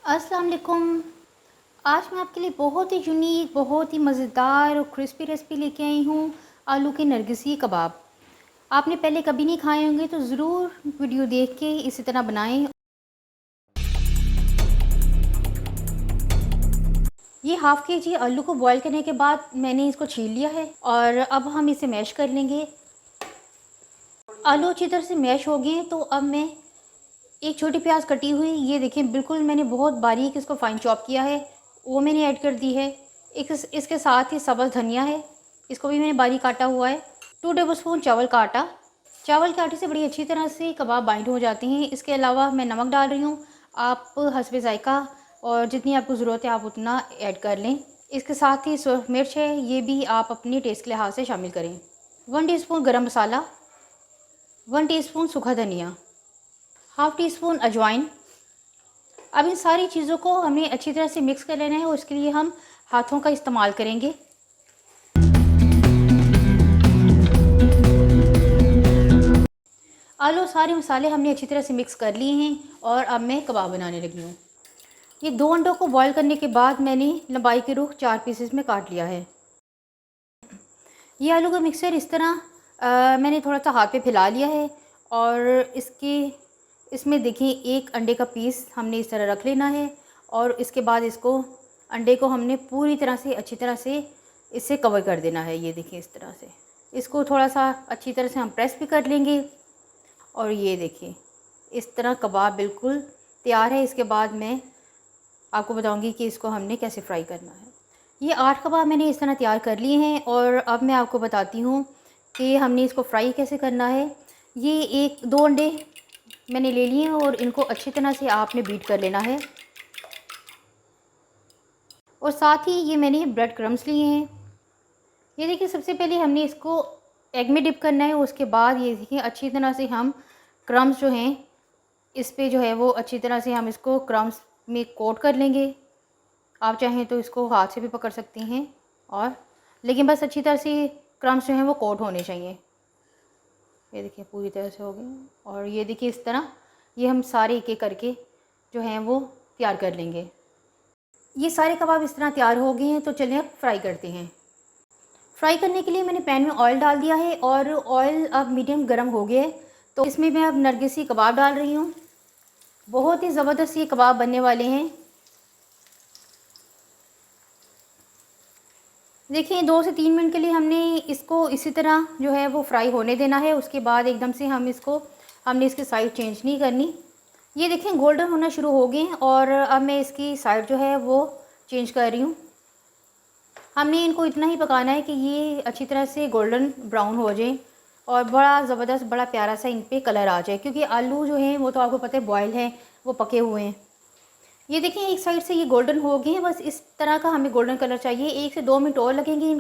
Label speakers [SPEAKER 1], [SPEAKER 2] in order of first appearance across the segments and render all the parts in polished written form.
[SPEAKER 1] अस्सलाम वालेकुम। आज मैं आपके लिए बहुत ही यूनिक, बहुत ही मज़ेदार और क्रिस्पी रेसिपी लेके आई हूँ। आलू के नरगिसी कबाब। आपने पहले कभी नहीं खाए होंगे तो ज़रूर वीडियो देख के इसी तरह बनाएं। ये हाफ़ केजी आलू को बॉईल करने के बाद मैंने इसको छील लिया है और अब हम इसे मैश कर लेंगे। आलू अच्छी तरह से मैश हो गए तो अब मैं एक छोटी प्याज कटी हुई, ये देखें बिल्कुल मैंने बहुत बारीक इसको फाइन चॉप किया है, वो मैंने ऐड कर दी है। एक इसके साथ ही सब्ज़ धनिया है, इसको भी मैंने बारीक काटा हुआ है। 2 टेबलस्पून चावल का आटा। चावल के आटे से बड़ी अच्छी तरह से कबाब बाइंड हो जाते हैं। इसके अलावा मैं नमक डाल रही हूँ, आप हस्बे ज़ायक़ा और जितनी आपको ज़रूरत है आप उतना ऐड कर लें। इसके साथ ही सुरख मिर्च है, ये भी आप अपने टेस्ट के लिहाज से शामिल करें। 1 टीस्पून गरम मसाला, 1 टीस्पून सूखा धनिया, हाफ़ टी स्पून अजवाइन। अब इन सारी चीज़ों को हमें अच्छी तरह से मिक्स कर लेना है और उसके लिए हम हाथों का इस्तेमाल करेंगे। आलू सारे मसाले हमने अच्छी तरह से मिक्स कर लिए हैं और अब मैं कबाब बनाने लगी हूँ। ये 2 अंडों को बॉईल करने के बाद मैंने लंबाई के रुख 4 पीसेस में काट लिया है। ये आलू का मिक्सचर इस तरह मैंने थोड़ा सा हाथ पे फैला लिया है और इसमें देखिए एक अंडे का पीस हमने इस तरह रख लेना है और इसके बाद इसको अंडे को हमने पूरी तरह से अच्छी तरह से इससे कवर कर देना है। ये देखिए इस तरह से इसको थोड़ा सा अच्छी तरह से हम प्रेस भी कर लेंगे और ये देखिए इस तरह कबाब बिल्कुल तैयार है। इसके बाद मैं आपको बताऊंगी कि इसको हमने कैसे फ्राई करना है। ये 8 कबाब मैंने इस तरह तैयार कर लिए हैं और अब मैं आपको बताती हूँ कि हमने इसको फ्राई कैसे करना है। ये 2 अंडे मैंने ले लिए हैं और इनको अच्छी तरह से आपने बीट कर लेना है और साथ ही ये मैंने ब्रेड क्रम्स लिए हैं। ये देखिए सबसे पहले हमने इसको एग में डिप करना है, उसके बाद ये देखिए अच्छी तरह से हम क्रम्स जो हैं इस पे जो है वो अच्छी तरह से हम इसको क्रम्स में कोट कर लेंगे। आप चाहें तो इसको हाथ से भी पकड़ सकती हैं और लेकिन बस अच्छी तरह से क्रम्स जो हैं वो कोट होने चाहिए। ये देखिए पूरी तरह से हो गए और ये देखिए इस तरह ये हम सारे एक एक करके जो हैं वो तैयार कर लेंगे। ये सारे कबाब इस तरह तैयार हो गए हैं तो चलिए अब फ्राई करते हैं। फ्राई करने के लिए मैंने पैन में ऑयल डाल दिया है और ऑयल अब मीडियम गर्म हो गया है तो इसमें मैं अब नरगिसी कबाब डाल रही हूँ। बहुत ही ज़बरदस्त ये कबाब बनने वाले हैं। देखिए 2 से 3 मिनट के लिए हमने इसको इसी तरह जो है वो फ्राई होने देना है। उसके बाद एकदम से हमने इसकी साइड चेंज नहीं करनी। ये देखें गोल्डन होना शुरू हो गए और अब मैं इसकी साइड जो है वो चेंज कर रही हूँ। हमने इनको इतना ही पकाना है कि ये अच्छी तरह से गोल्डन ब्राउन हो जाए और बड़ा ज़बरदस्त बड़ा प्यारा सा इन पर कलर आ जाए, क्योंकि आलू जो हैं वो तो आपको पता है बॉयल हैं, वो पके हुए हैं। ये देखिए एक साइड से ये गोल्डन हो गए हैं, बस इस तरह का हमें गोल्डन कलर चाहिए। 1 से 2 मिनट और लगेंगे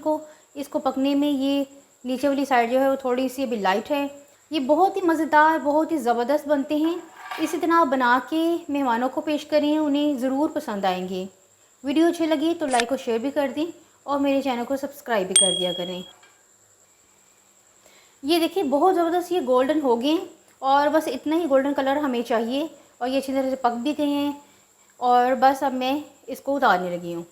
[SPEAKER 1] इसको पकने में। ये नीचे वाली साइड जो है वो थोड़ी सी अभी लाइट है। ये बहुत ही मज़ेदार, बहुत ही ज़बरदस्त बनते हैं। इसी तरह बना के मेहमानों को पेश करें, उन्हें ज़रूर पसंद आएंगे। वीडियो अच्छी लगी तो लाइक और शेयर भी कर दें और मेरे चैनल को सब्सक्राइब भी कर दिया करें। ये देखिए बहुत ज़बरदस्त ये गोल्डन हो गए और बस इतना ही गोल्डन कलर हमें चाहिए और ये अच्छी तरह से पक भी गए हैं और बस अब मैं इसको उतारने लगी हूँ।